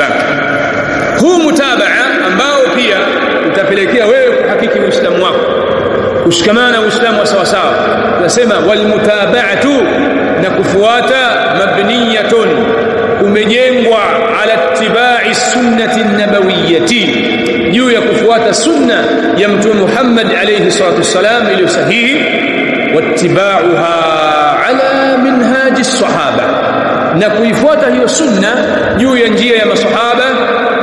baki. Huu mutabaa ambao pia utapelekea wewe kuhakiki Uislamu wako, kushikamana na Uislamu wa sawa sawa. Tunasema wal mutaba'atu, na kufuata, mabniyatun, umejengwa ala ittiba'i sunnati nabawiyyati, juu ya kufuata sunna ya Mtume Muhammad alayhi salatu wasalam iliyo sahihi, wattiba'uha ala minhaji sahaba, na kuifuata hiyo sunna juu ya njia ya masahaba,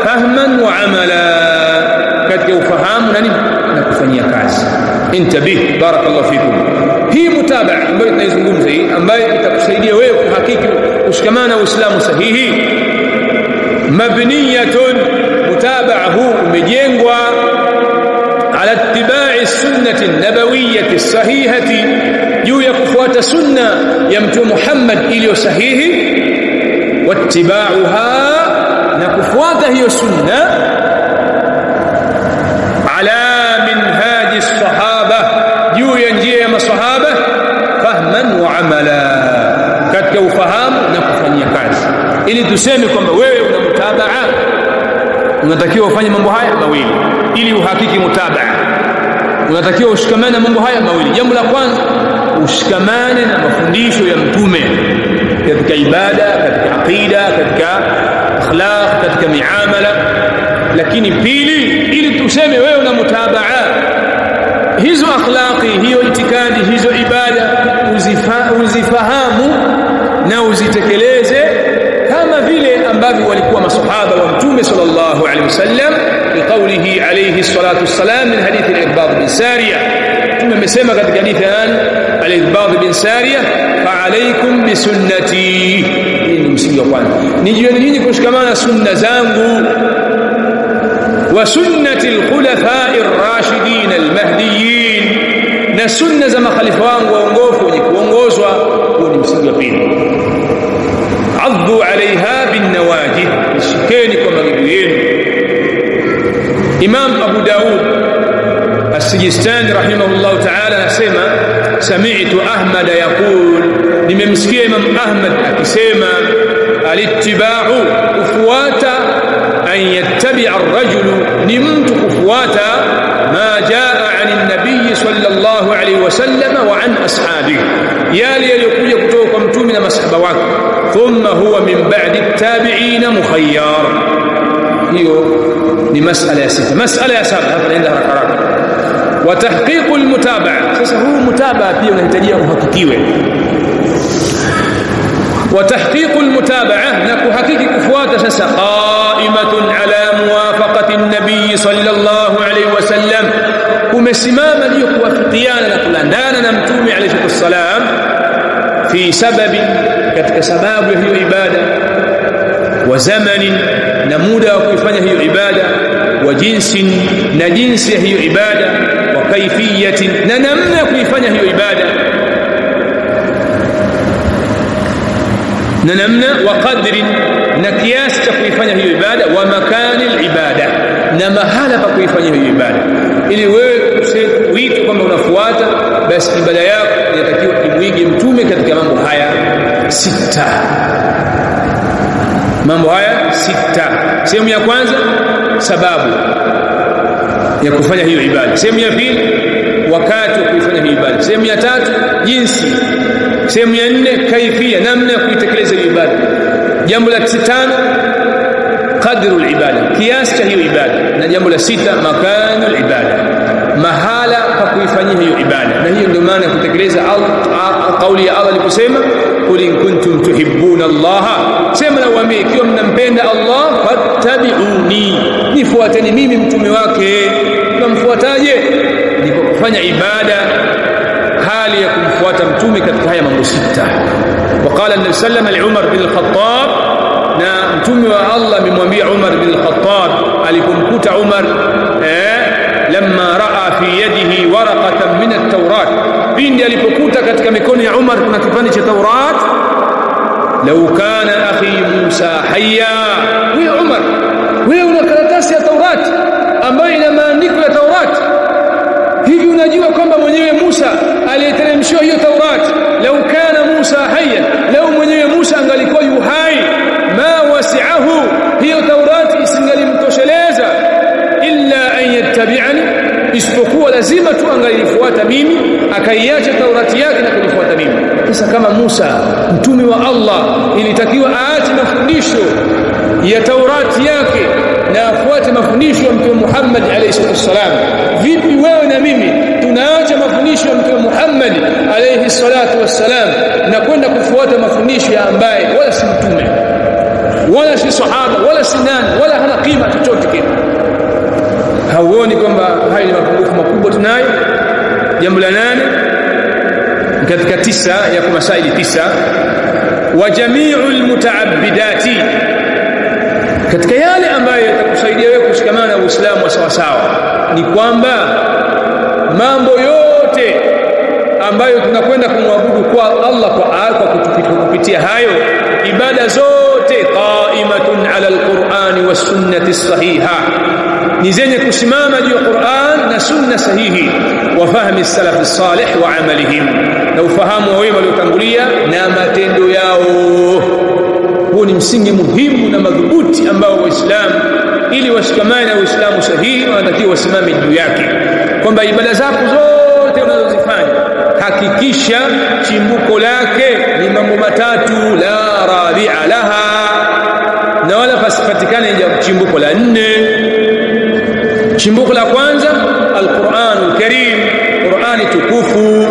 fahman wa amala, katika ufahamu na nini, na kufanyia kazi. Intabih, barakallahu fikum. Hii mutabaa ambayo tunaizungumza hii, ambayo itakusaidia wewe kuhakiki kushikamana na Uislamu sahihi, mabniyatun, mutabaa huu umejengwa ala ittiba'i sunnati nabawiyyati sahihati, juu ya kufuata sunna ya Mtume Muhammad iliyo sahihi, wattiba'uha, na kufuata hiyo sunna ala minhaji sahaba, juu ya njia ya masahaba, fahman wa amala, katika ufahamu na kufanyia kazi. Ili tuseme kwamba wewe una mutabaa, unatakiwa ufanye mambo haya mawili ili uhakiki mutabaa. Unatakiwa ushikamane na mambo haya mawili. Jambo la kwanza, ushikamane na mafundisho ya Mtume katika ibada, katika aqida, katika akhlaq, katika miamala. Lakini pili, ili tuseme wewe una mutabaa, hizo akhlaqi, hiyo itikadi, hizo ibada uzifahamu na uzitekeleze kama vile ambavyo walikuwa masahaba wa Mtume sallallahu alaihi wasallam, biqaulihi alayhi salatu wassalam min hadithi al-Irbad bin Sariyah. Mtume amesema katika hadithi al-Irbad bin Sariyah, fa alaykum bi sunnati, ni msingi wa kwanza, nijieni nyinyi kushikamana sunna zangu, wa sunnati al-khulafa'i ar-rashidin al-mahdiyyin, na sunna za makhalifa wangu waongofu wenye kuongozwa. Huu ni msingi wa pili. Addu alaiha bin nawajid, shikeni kwa magego yenu. Imam Abu Daud As-Sijistani rahimahullah ta'ala anasema, sami'tu Ahmad yaqul, nimemsikia Imam Ahmad akisema, alittiba'u, kufuata, an yattabi'a ar-rajulu, ni mtu kufuata, ma jaa 'ani an-nabiy sallallahu alayhi wasallam wa 'an ashabihi, yale yaliyokuja kutoka kwa Mtume na masahaba wake. Thumma huwa min ba'di at-tabi'in mukhayyar. Hiyo ni masala ya sita. Masala ya saba, hapa naenda haraka haraka. Wa tahqiqu al-mutabaa. Sasa huu mutabaa pia unahitajia uhakikiwe. Wa tahqiqu al-mutabaa, na kuhakiki kufuata sasa, qa'imatun ala muwafaqati an-nabiy sallallahu alayhi wasallam, umesimama juu kuwafikiana na kulandana na Mtume alayhi wasallam, fi sababi, katika sababu ya hiyo ibada, wa zamanin, na muda wa kuifanya hiyo ibada, wa jinsin, na jinsi ya hiyo ibada, wa kaifiyatin, na namna ya kuifanya hiyo ibada, na namna, wa qadrin, na kiasi cha kuifanya hiyo ibada, wa makani al-ibada, na mahala pa kuifanya hiyo ibada. Ili wewe usiwite kwamba unafuata basi ibada yako inatakiwa imwige Mtume katika mambo haya sita. Mambo haya sita. Sehemu ya kwanza, sababu ya kufanya hiyo ibada. Sehemu ya pili, wakati wa kuifanya hiyo ibada. Sehemu ya tatu, jinsi. Sehemu ya nne, kaifia, namna ya kuitekeleza hiyo ibada. Jambo la tano, qadrul ibada, kiasi cha hiyo ibada. Na jambo la sita, makanul ibada, mahala pa kuifanyia hiyo ibada. Na hiyo ndio maana ya kutekeleza kauli ya Allah aliposema, qul in kuntum tuhibbuna Allah, sema na waambie, ikiwa mnampenda Allah, fattabi'uni, nifuateni mimi mtume wake. Tunamfuataje? Ni kwa kufanya ibada hali ya kumfuata mtume katika haya mambo sita. Waqala an-nabi sallallahu alayhi Umar bin al-Khattab, na mtume wa Allah amemwambia Umar bin al-Khattab alipomkuta Umar lamma raa fi yadihi waraqatan min at-Taurat, pindi alipokuta katika mikono ya Umar kuna kipande cha Taurat, law kana akhi Musa hayya, huyo Umar, wewe una karatasi ya Taurat ambayo ina maandiko ya Taurat, hivi unajua kwamba mwenyewe Musa aliyeteremshiwa hiyo Taurat, law kana Musa hayya, law mwenyewe Musa angalikuwa yuhai, ma wasi'ahu hiyo Taurat angalifuata mimi, akaiacha Taurati yake na kunifuata mimi. Sasa kama Musa mtume wa Allah ilitakiwa aache mafundisho ya Taurati yake na afuate mafundisho ya Mtume Muhammad alayhi wasallam, vipi wewe na mimi tunaacha mafundisho ya Mtume Muhammad alayhi salatu wassalam na kwenda kufuata mafundisho ya ambaye wala si mtume wala si sahaba wala si nani wala hana kima chochote kile? Hauoni kwamba haya ni mapungufu makubwa tunayo? Jambo la 8 katika 9 ya masaili 9, wa jami'ul mutaabbidati, katika yale ambayo yatakusaidia wewe kushikamana na Uislamu wa sawa sawa ni kwamba mambo yote ambayo tunakwenda kumwabudu kwa Allah kwa kupitia hayo, ibada zote qaimatun ala alqur'ani was sunnati sahiha, ni zenye kusimama juu ya Qur'an na sunna sahihi, wa fahmi salaf salih wa amalihim, na ufahamu wa wema waliotangulia na matendo yao. Huu ni msingi muhimu na madhubuti ambao Waislamu ili washikamane na Uislamu sahihi wanatakiwa wasimame juu yake, kwamba ibada zako zote unazozifanya hakikisha chimbuko lake ni mambo matatu, la rabi'a laha, na wala pasipatikane chimbuko la 4. Chimbuko la kwanza al-Qur'anul Karim, Qur'ani tukufu.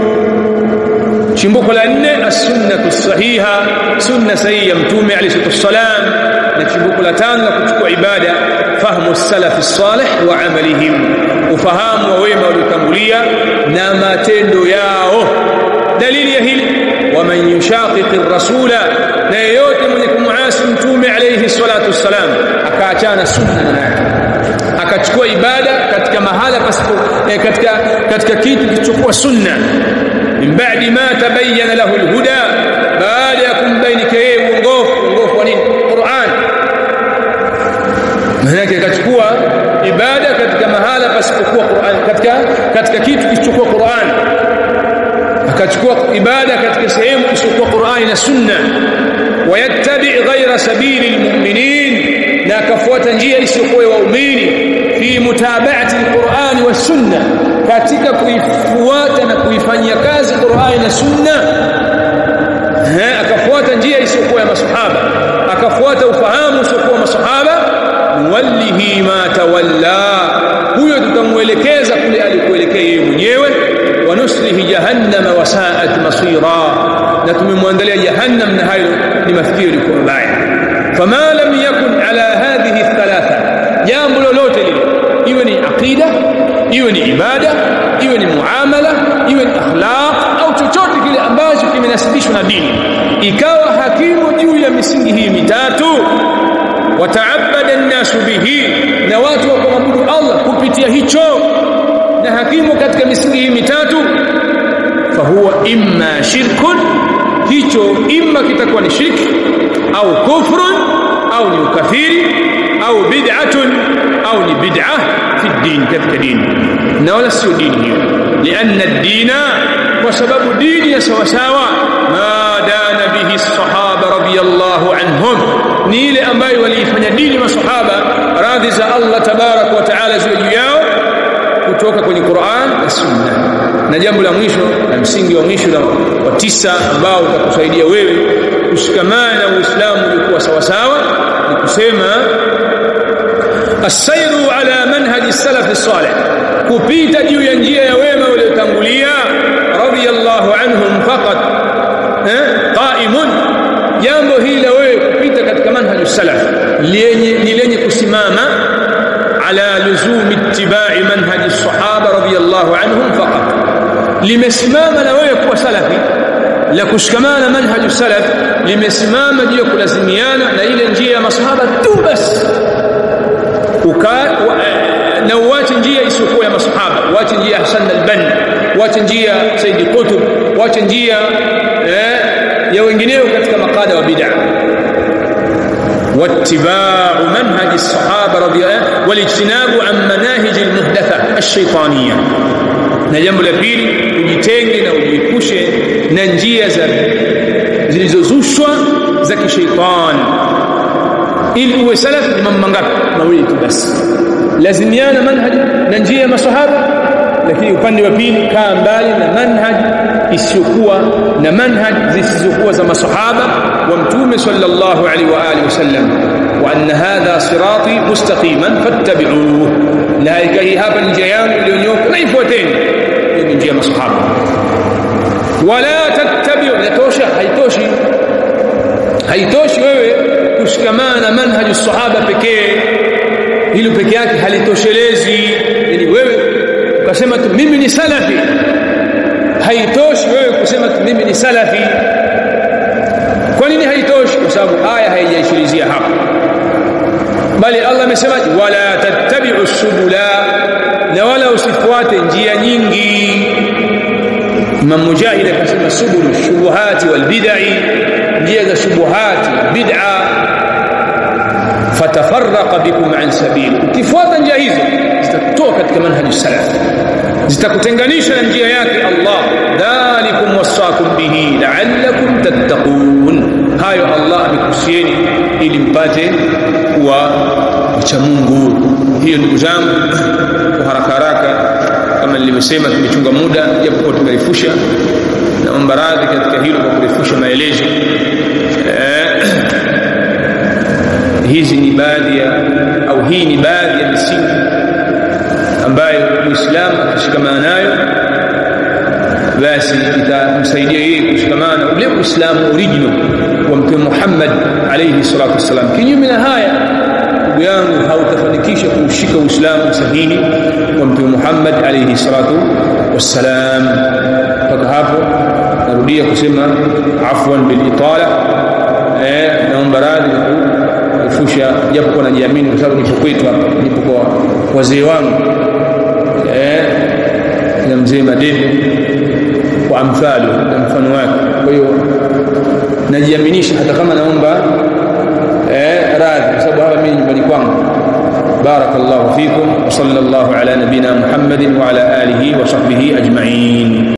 Chimbuko la 4 as-sunnatu sahiha, sunna sahihi ya Mtume alayhi wasallam. Na chimbuko la 5 la kuchukua ibada fahmu salaf salih wa amalihim, ufahamu wa wema waliotangulia na matendo yao. Dalili ya hili, wa man yushaqiqir rasula, na yeyote mwenye kumuasi Mtume alayhi salatu wassalam akaachana sunna yake akachukua ibada katika mahala pasipo katika kitu kilichokuwa sunna, min ba'di ma tabayyana lahu alhuda, baada ya kumbainika yeye uongofu wa nini? Qur'an. Maana akachukua ibada katika mahala pasipokuwa Qur'an, katika kitu kilichokuwa Qur'an, akachukua ibada katika sehemu isiyokuwa Qur'an na sunna, wayattabi ghayra sabili almu'minin, na akafuata njia isiyokuwa ya waumini, fi mutaba'ati alqur'ani was sunna, katika kuifuata na kuifanyia kazi Qur'ani na sunna. Akafuata njia isiyokuwa ya masahaba, akafuata ufahamu usiokuwa masahaba, nuwallihi ma tawalla, huyo tutamuelekeza kule alikoelekea yeye mwenyewe, wa nuslihi jahannama wa sa'at masira, na tumemwandalia jahannam na hayo ni mafikiri kwa mbaya. Fama lam yakun ala hadhihi thalatha, jambo lolote lile, iwe ni aqida, iwe ni ibada, iwe ni muamala, iwe ni akhlaq au chochote kile ambacho kimenasibishwa na dini, ikawa hakimu juu ya misingi hii mitatu, wataabada an-nasu bihi, na watu wakamwabudu Allah kupitia hicho, na hakimu katika misingi hii mitatu, fahuwa imma shirkun, hicho imma kitakuwa ni shirki, au kufrun, au ni ukafiri, au bid'atun, au ni bid'ah fi din, katika dini, na wala sio dini hiyo. Lianna ad-dina, kwa sababu dini ya sawa sawa, ma dana bihi as-sahaba radiyallahu anhum, ni ile ambayo waliifanya dini masahaba, radhi za Allah tabarak wa taala ziwe juu yao, kutoka kwenye Qur'an na Sunna. Na jambo la mwisho na msingi wa mwisho wa 9 ambao utakusaidia wewe kushikamana na Uislamu uliokuwa sawa sawa ni kusema as-sayru ala manhaji salaf as-salih, kupita juu ya njia ya wema waliotangulia radiyallahu anhum faqat qaimun. Jambo hili la wewe kupita katika manhaji salaf ni lenye kusimama ala luzumi ittiba'i manhaji as-sahaba radiyallahu anhum faqat, limesimama na wewe kuwa salafi, la kushikamana manhaji salaf limesimama juu ya kulazimiana na ile njia ya masahaba tu basi, na uache njia isiyokuwa ya masahaba, uache njia ya Hasan al-Banna, uache njia ya Sayyid Qutb, uache njia ya wengineo katika makada wa bid'ah. wattiba'u manhaj as-sahaba radiyallahu walijtinabu an manahij al-muhdatha ash-shaytaniyya. Na jambo la pili, ujitenge na ujiepushe na njia zilizozushwa za kishaitani. Ili uwe salafi ni mambo mangapi? Mawili tu basi. Lazimiana manhaj na njia ya masahaba, lakini upande wa pili kaa mbali na manhaj isiyokuwa na manhaj zisizokuwa za masahaba wa mtume sallallahu alaihi wa alihi wasallam. Wa anna hadha sirati mustaqiman fattabi'uhu, na hii hapa njia yangu iliyonyoka na ifuateni. Hiyo njia ya masahaba. Wala tattabi'u, yatosha? Haitoshi wewe kushikamana na manhaj sahaba pekee, hilo peke yake halitoshelezi. Ili wewe ukasema tu mimi ni salafi, haitoshi wewe kusema tu mimi ni salafi. Kwa nini haitoshi? Kwa sababu aya haijaishilizia hapo, bali Allah amesema wala tattabi'u subula, na wala usifuate njia nyingi. Imam Mujahid akasema subulu shubuhati wal bid'i, njia za shubuhati bid'a, fatafarraqa bikum an sabil. Ukifuata njia hizo zitakutoa katika manhaj salaf, zitakutenganisha na njia yake Allah. Dhalikum wasaqum bihi la'allakum tattaqun, hayo Allah amekusieni ili mpate kuwa wacha Mungu. Hiyo ndugu zangu, kwa haraka kama nilivyosema, tumechunga muda japo tumerefusha, naomba radhi katika hilo kwa kurefusha maelezo. Hizi ni baadhi ya hii ni baadhi ya misingi ambayo Muislamu akishikamana nayo basi itamsaidia yeye kushikamana na ule Uislamu original wa Mtume Muhammad alayhi salatu wasallam. Kinyume na haya, ndugu yangu, hautafanikisha kushika Uislamu sahihi wa Mtume Muhammad alayhi salatu wasallam. Mpaka hapo narudia kusema afwan bil itala, naomba radhi kufusha japo kwa najiamini, kwa sababu nipo kwetu hapa, nipo kwa wazee wangu na mzee Madebe kwa amthalo na mfano wake. Kwa hiyo najiaminisha hata kama naomba radhi, kwa sababu hapa mimi nyumbani kwangu. Barakallahu fikum wa sallallahu ala nabina Muhammadin wa ala alihi wa sahbihi ajma'in.